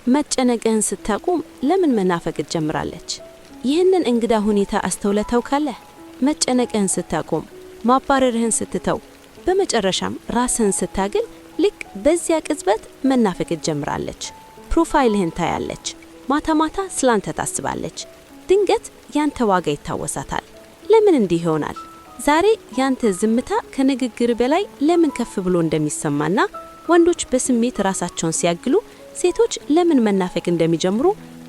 መጨነቅህን ስታቆም ለምን መናፈቅ ጀምራለች? ይህንን እንግዳ ሁኔታ አስተውለተው ካለ መጨነቅህን ስታቆም ማባረርህን ስትተው በመጨረሻም ራስህን ስታግል ልክ በዚያ ቅጽበት መናፈቅ ጀምራለች። ፕሮፋይልህን ታያለች። ማታ ማታ ስላንተ ታስባለች። ድንገት ያንተ ዋጋ ይታወሳታል። ለምን እንዲህ ይሆናል? ዛሬ ያንተ ዝምታ ከንግግር በላይ ለምን ከፍ ብሎ እንደሚሰማና ወንዶች በስሜት ራሳቸውን ሲያግሉ ሴቶች ለምን መናፈቅ እንደሚጀምሩ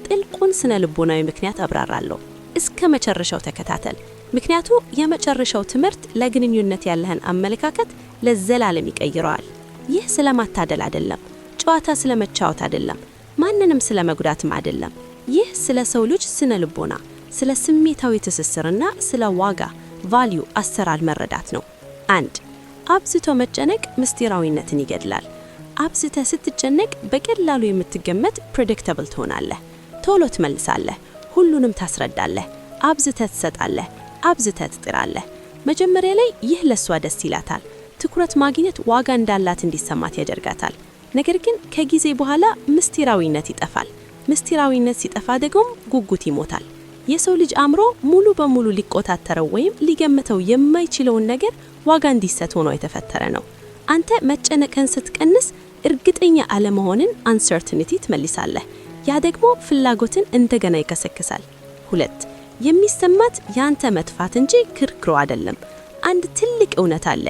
ጥልቁን ስነ ልቦናዊ ምክንያት አብራራለሁ። እስከ መጨረሻው ተከታተል። ምክንያቱ የመጨረሻው ትምህርት ለግንኙነት ያለህን አመለካከት ለዘላለም ይቀይረዋል። ይህ ስለማታደል አይደለም፣ ጨዋታ ስለመጫወት አይደለም፣ ማንንም ስለመጉዳትም አይደለም። ይህ ስለ ሰው ልጅ ስነ ልቦና፣ ስለ ስሜታዊ ትስስርና ስለ ዋጋ ቫልዩ አሰራር መረዳት ነው። 1. አብዝቶ መጨነቅ ምስጢራዊነትን ይገድላል። አብዝተ ስትጨነቅ በቀላሉ የምትገመት ፕሬዲክተብል ትሆናለህ። ቶሎ ትመልሳለህ፣ ሁሉንም ታስረዳለህ፣ አብዝተ ትሰጣለህ፣ አብዝተ ትጥራለህ። መጀመሪያ ላይ ይህ ለሷ ደስ ይላታል። ትኩረት ማግኘት ዋጋ እንዳላት እንዲሰማት ያደርጋታል። ነገር ግን ከጊዜ በኋላ ምስጢራዊነት ይጠፋል። ምስጢራዊነት ሲጠፋ ደግሞ ጉጉት ይሞታል። የሰው ልጅ አእምሮ ሙሉ በሙሉ ሊቆጣጠረው ወይም ሊገምተው የማይችለውን ነገር ዋጋ እንዲሰጥ ሆኖ የተፈጠረ ነው። አንተ መጨነቅን ስትቀንስ እርግጠኛ አለመሆንን አንሰርቲኒቲ ትመልሳለህ። ያ ደግሞ ፍላጎትን እንደገና ይከሰክሳል። 2. የሚሰማት ያንተ መጥፋት እንጂ ክርክሮ አይደለም። አንድ ትልቅ እውነት አለ።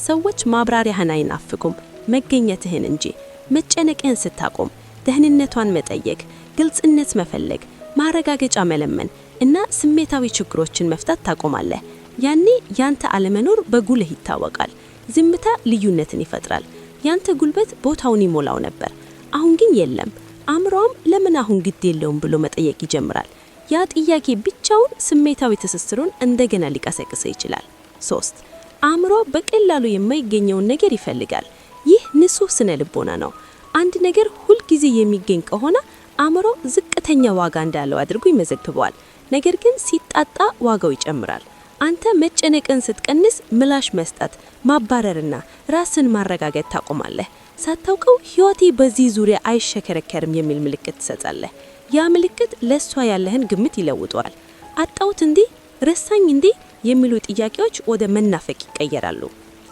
ሰዎች ማብራሪያህን አይናፍቁም፣ መገኘትህን እንጂ። መጨነቅን ስታቆም ደህንነቷን መጠየቅ፣ ግልጽነት መፈለግ፣ ማረጋገጫ መለመን እና ስሜታዊ ችግሮችን መፍታት ታቆማለህ። ያኔ ያንተ አለመኖር በጉልህ ይታወቃል። ዝምታ ልዩነትን ይፈጥራል። ያንተ ጉልበት ቦታውን ይሞላው ነበር፣ አሁን ግን የለም። አእምሮም ለምን አሁን ግድ የለውም ብሎ መጠየቅ ይጀምራል። ያ ጥያቄ ብቻውን ስሜታዊ ትስስሩን እንደገና ሊቀሰቅስ ይችላል። 3. አእምሮ በቀላሉ የማይገኘውን ነገር ይፈልጋል። ይህ ንጹህ ስነ ልቦና ነው። አንድ ነገር ሁል ጊዜ የሚገኝ ከሆነ አእምሮ ዝቅተኛ ዋጋ እንዳለው አድርጎ ይመዘግበዋል። ነገር ግን ሲጣጣ ዋጋው ይጨምራል። አንተ መጨነቅን ስትቀንስ ምላሽ መስጠት፣ ማባረርና ራስን ማረጋገጥ ታቆማለህ። ሳታውቀው ህይወቴ በዚህ ዙሪያ አይሸከረከርም የሚል ምልክት ትሰጣለህ። ያ ምልክት ለሷ ያለህን ግምት ይለውጠዋል። አጣውት እንዴ? ረሳኝ እንዴ? የሚሉ ጥያቄዎች ወደ መናፈቅ ይቀየራሉ።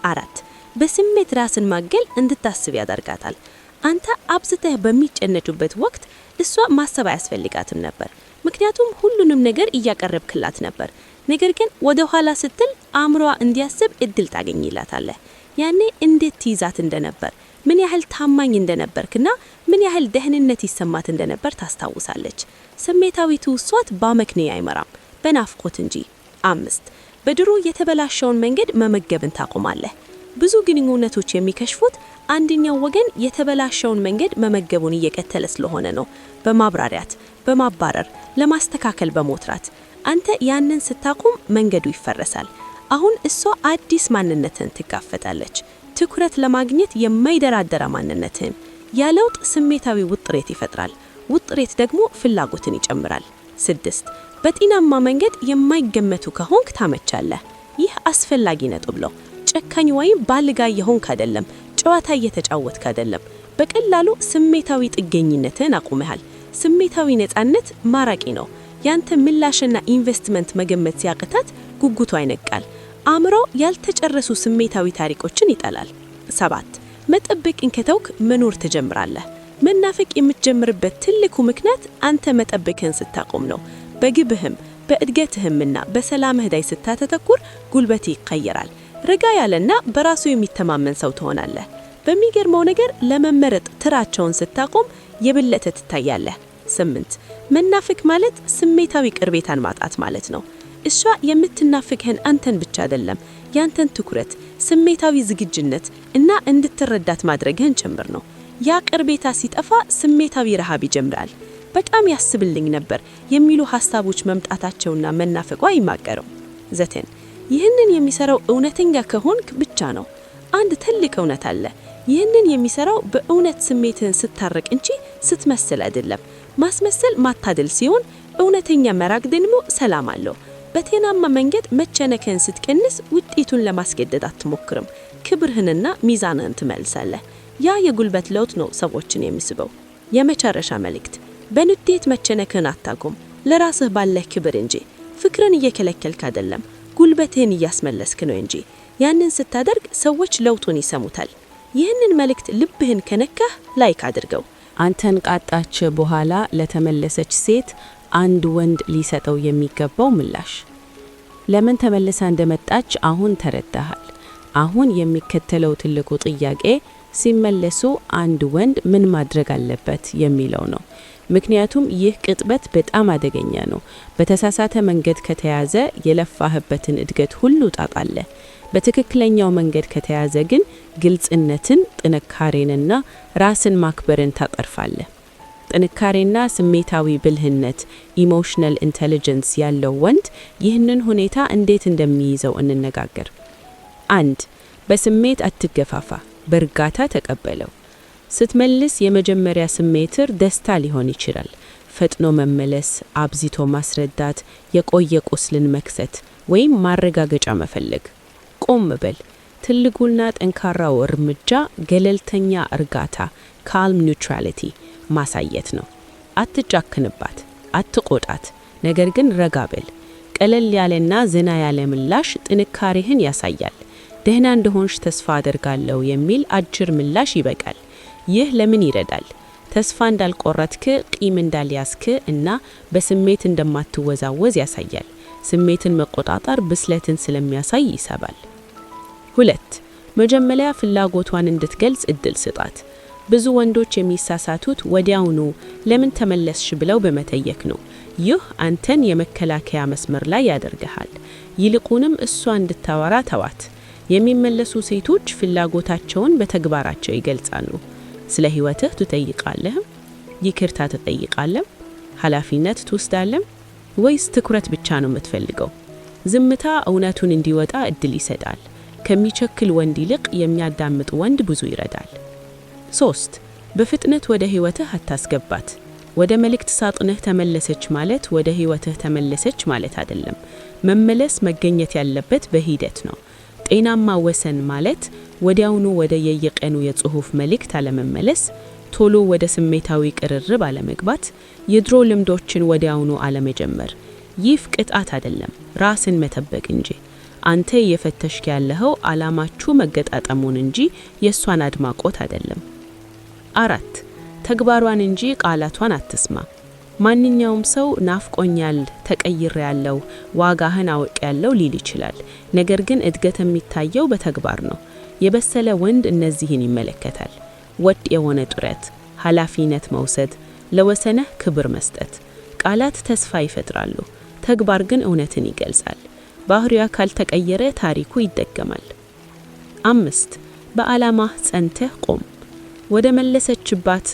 4. በስሜት ራስን ማገል እንድታስብ ያደርጋታል። አንተ አብዝተህ በሚጨነጩበት ወቅት እሷ ማሰብ አያስፈልጋትም ነበር፣ ምክንያቱም ሁሉንም ነገር እያቀረብክላት ነበር። ነገር ግን ወደ ኋላ ስትል አእምሮዋ እንዲያስብ እድል ታገኝላታለህ። ያኔ እንዴት ትይዛት እንደነበር፣ ምን ያህል ታማኝ እንደነበርክና ምን ያህል ደህንነት ይሰማት እንደነበር ታስታውሳለች። ስሜታዊ ትውስቷት በአመክንዮ አይመራም፣ በናፍቆት እንጂ። 5. በድሮ የተበላሸውን መንገድ መመገብን ታቆማለህ። ብዙ ግንኙነቶች የሚከሽፉት አንደኛው ወገን የተበላሸውን መንገድ መመገቡን እየቀጠለ ስለሆነ ነው። በማብራሪያት፣ በማባረር፣ ለማስተካከል በመጥራት። አንተ ያንን ስታቆም መንገዱ ይፈረሳል። አሁን እሷ አዲስ ማንነትን ትጋፈጣለች። ትኩረት ለማግኘት የማይደራደር ማንነትን። ያለውጥ ስሜታዊ ውጥረት ይፈጥራል። ውጥረት ደግሞ ፍላጎትን ይጨምራል። 6. በጤናማ መንገድ የማይገመቱ ከሆንክ ታመቻለህ። ይህ አስፈላጊ ነጥብ ነው። ጨካኝ ወይም ባልጋ የሆንክ አይደለም፣ ጨዋታ እየተጫወትክ አይደለም። በቀላሉ ስሜታዊ ጥገኝነትን አቁመሃል። ስሜታዊ ነፃነት ማራቂ ነው። ያንተ ምላሽና ኢንቨስትመንት መገመት ሲያቅታት ጉጉቷ ይነቃል። አእምሮ ያልተጨረሱ ስሜታዊ ታሪኮችን ይጠላል። 7. መጠበቅን ከተውክ መኖር ትጀምራለህ። መናፈቅ የምትጀምርበት ትልቁ ምክንያት አንተ መጠበቅን ስታቆም ነው። በግብህም በእድገትህምና በሰላምህ ላይ ስታተኩር ጉልበት ይቀየራል። ረጋ ያለና በራሱ የሚተማመን ሰው ትሆናለህ። በሚገርመው ነገር ለመመረጥ ትራቸውን ስታቆም የበለጠ ትታያለህ። 8. መናፈቅ ማለት ስሜታዊ ቅርቤታን ማጣት ማለት ነው። እሷ የምትናፍቅህን አንተን ብቻ አይደለም፣ ያንተን ትኩረት፣ ስሜታዊ ዝግጁነት እና እንድትረዳት ማድረግህን ጭምር ነው። ያ ቅርቤታ ሲጠፋ ስሜታዊ ረሃብ ይጀምራል። በጣም ያስብልኝ ነበር የሚሉ ሐሳቦች መምጣታቸውና መናፈቋ ይማቀረው። 9. ይህንን የሚሰራው እውነተኛ ከሆንክ ብቻ ነው። አንድ ትልቅ እውነት አለ። ይህንን የሚሰራው በእውነት ስሜትህን ስታረቅ እንጂ ስትመስል አይደለም። ማስመሰል ማታደል ሲሆን እውነተኛ መራቅ ደግሞ ሰላም አለው። በጤናማ መንገድ መጨነቅን ስትቀንስ ውጤቱን ለማስገደድ አትሞክርም። ክብርህንና ሚዛንህን ትመልሳለህ። ያ የጉልበት ለውጥ ነው ሰዎችን የሚስበው። የመጨረሻ መልእክት፣ በንዴት መጨነቅን አታቁም። ለራስህ ባለህ ክብር እንጂ ፍቅርን እየከለከልክ አይደለም፣ ጉልበትህን እያስመለስክ ነው እንጂ። ያንን ስታደርግ ሰዎች ለውጡን ይሰሙታል። ይህንን መልእክት ልብህን ከነካህ ላይክ አድርገው። አንተን ቃጣች በኋላ ለተመለሰች ሴት አንድ ወንድ ሊሰጠው የሚገባው ምላሽ። ለምን ተመልሳ እንደመጣች አሁን ተረዳሃል። አሁን የሚከተለው ትልቁ ጥያቄ ሲመለሱ አንድ ወንድ ምን ማድረግ አለበት የሚለው ነው። ምክንያቱም ይህ ቅጥበት በጣም አደገኛ ነው። በተሳሳተ መንገድ ከተያዘ የለፋህበትን እድገት ሁሉ ታጣለህ። በትክክለኛው መንገድ ከተያዘ ግን ግልጽነትን፣ ጥንካሬንና ራስን ማክበርን ታጠርፋለህ። ጥንካሬና ስሜታዊ ብልህነት ኢሞሽናል ኢንተለጀንስ ያለው ወንድ ይህንን ሁኔታ እንዴት እንደሚይዘው እንነጋገር። 1. በስሜት አትገፋፋ፣ በእርጋታ ተቀበለው። ስትመልስ የመጀመሪያ ስሜትር ደስታ ሊሆን ይችላል። ፈጥኖ መመለስ፣ አብዝቶ ማስረዳት፣ የቆየ ቁስልን መክሰት ወይም ማረጋገጫ መፈለግ። ቆም በል። ትልቁና ጠንካራው እርምጃ ገለልተኛ እርጋታ ካልም ኒውትራሊቲ ማሳየት ነው። አትጫክንባት፣ አትቆጣት፣ ነገር ግን ረጋ በል። ቀለል ያለና ዝና ያለ ምላሽ ጥንካሬህን ያሳያል። ደህና እንደሆንሽ ተስፋ አደርጋለሁ የሚል አጭር ምላሽ ይበቃል። ይህ ለምን ይረዳል? ተስፋ እንዳልቆረጥክ፣ ቂም እንዳልያዝክ እና በስሜት እንደማትወዛወዝ ያሳያል። ስሜትን መቆጣጠር ብስለትን ስለሚያሳይ ይሰባል። 2. መጀመሪያ ፍላጎቷን እንድትገልጽ እድል ስጣት። ብዙ ወንዶች የሚሳሳቱት ወዲያውኑ ለምን ተመለስሽ ብለው በመጠየቅ ነው። ይህ አንተን የመከላከያ መስመር ላይ ያደርግሃል። ይልቁንም እሷ እንድታወራ ተዋት። የሚመለሱ ሴቶች ፍላጎታቸውን በተግባራቸው ይገልጻሉ። ስለ ህይወትህ ትጠይቃለህ? ይቅርታ ትጠይቃለህ? ኃላፊነት ትወስዳለህ? ወይስ ትኩረት ብቻ ነው የምትፈልገው? ዝምታ እውነቱን እንዲወጣ እድል ይሰጣል። ከሚቸክል ወንድ ይልቅ የሚያዳምጥ ወንድ ብዙ ይረዳል። 3. በፍጥነት ወደ ህይወትህ አታስገባት። ወደ መልእክት ሳጥንህ ተመለሰች ማለት ወደ ህይወትህ ተመለሰች ማለት አይደለም። መመለስ መገኘት ያለበት በሂደት ነው። ጤናማ ወሰን ማለት ወዲያውኑ ወደ የየቀኑ የጽሑፍ መልእክት አለመመለስ፣ ቶሎ ወደ ስሜታዊ ቅርርብ አለመግባት፣ የድሮ ልምዶችን ወዲያውኑ አለመጀመር። ይህ ቅጣት አይደለም፣ ራስን መጠበቅ እንጂ። አንተ እየፈተሽክ ያለኸው ዓላማችሁ መገጣጠሙን እንጂ የእሷን አድማቆት አይደለም። 4. ተግባሯን እንጂ ቃላቷን አትስማ። ማንኛውም ሰው ናፍቆኛል፣ ተቀይሬያለሁ፣ ዋጋህን አውቄያለሁ ሊል ይችላል። ነገር ግን እድገት የሚታየው በተግባር ነው። የበሰለ ወንድ እነዚህን ይመለከታል። ወጥ የሆነ ጥረት፣ ኃላፊነት መውሰድ፣ ለወሰነህ ክብር መስጠት። ቃላት ተስፋ ይፈጥራሉ፣ ተግባር ግን እውነትን ይገልጻል። ባህሪዋ ካልተቀየረ ታሪኩ ይደገማል። 5. በዓላማህ ጸንተህ ቆም። ወደ መለሰችባት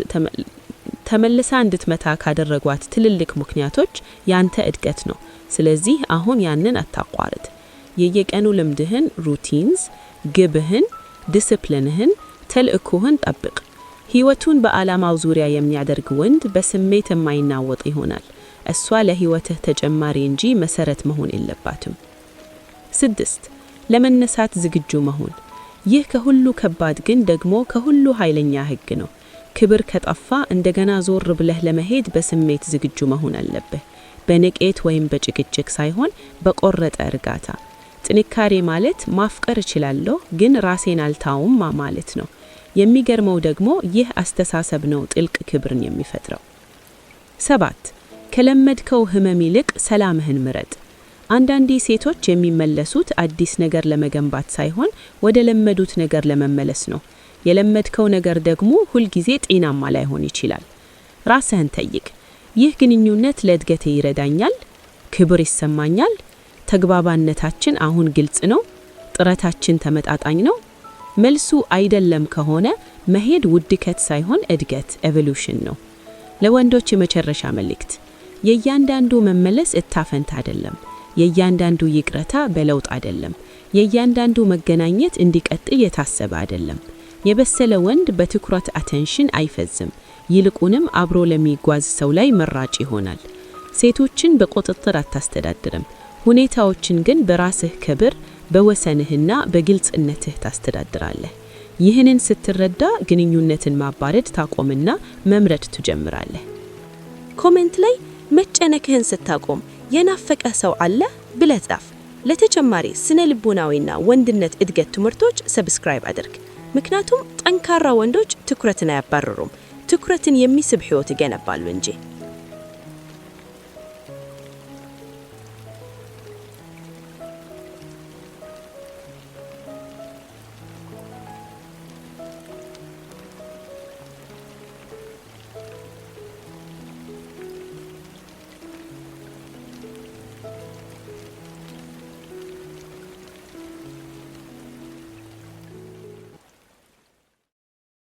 ተመልሳ እንድትመታ ካደረጓት ትልልቅ ምክንያቶች ያንተ እድገት ነው። ስለዚህ አሁን ያንን አታቋርጥ። የየቀኑ ልምድህን፣ ሩቲንስ፣ ግብህን፣ ዲስፕሊንህን፣ ተልእኮህን ጠብቅ። ህይወቱን በዓላማው ዙሪያ የሚያደርግ ወንድ በስሜት የማይናወጥ ይሆናል። እሷ ለህይወትህ ተጨማሪ እንጂ መሰረት መሆን የለባትም። 6. ለመነሳት ዝግጁ መሆን። ይህ ከሁሉ ከባድ ግን ደግሞ ከሁሉ ኃይለኛ ህግ ነው። ክብር ከጠፋ እንደገና ዞር ብለህ ለመሄድ በስሜት ዝግጁ መሆን አለብህ። በንቄት ወይም በጭቅጭቅ ሳይሆን በቆረጠ እርጋታ። ጥንካሬ ማለት ማፍቀር እችላለሁ ግን ራሴን አልታውም ማለት ነው። የሚገርመው ደግሞ ይህ አስተሳሰብ ነው ጥልቅ ክብርን የሚፈጥረው። 7. ከለመድከው ህመም ይልቅ ሰላምህን ምረጥ። አንዳንዴ ሴቶች የሚመለሱት አዲስ ነገር ለመገንባት ሳይሆን ወደ ለመዱት ነገር ለመመለስ ነው። የለመድከው ነገር ደግሞ ሁልጊዜ ጤናማ ላይሆን ይችላል። ራስህን ጠይቅ። ይህ ግንኙነት ለእድገቴ ይረዳኛል? ክብር ይሰማኛል? ተግባባነታችን አሁን ግልጽ ነው? ጥረታችን ተመጣጣኝ ነው? መልሱ አይደለም ከሆነ መሄድ ውድቀት ሳይሆን እድገት ኤቮሉሽን ነው። ለወንዶች የመጨረሻ መልእክት፣ የእያንዳንዱ መመለስ እታፈንታ አይደለም። የእያንዳንዱ ይቅርታ በለውጥ አይደለም። የእያንዳንዱ መገናኘት እንዲቀጥል የታሰበ አይደለም። የበሰለ ወንድ በትኩረት አቴንሽን አይፈዝም። ይልቁንም አብሮ ለሚጓዝ ሰው ላይ መራጭ ይሆናል። ሴቶችን በቁጥጥር አታስተዳድርም። ሁኔታዎችን ግን በራስህ ክብር፣ በወሰንህና በግልጽነትህ ታስተዳድራለህ። ይህንን ስትረዳ ግንኙነትን ማባረድ ታቆምና መምረጥ ትጀምራለህ። ኮሜንት ላይ መጨነቅህን ስታቆም የናፈቀ ሰው አለ ብለህ ጻፍ። ለተጨማሪ ስነ ልቦናዊና ወንድነት እድገት ትምህርቶች ሰብስክራይብ አድርግ። ምክንያቱም ጠንካራ ወንዶች ትኩረትን አያባርሩም፣ ትኩረትን የሚስብ ሕይወት ይገነባሉ እንጂ።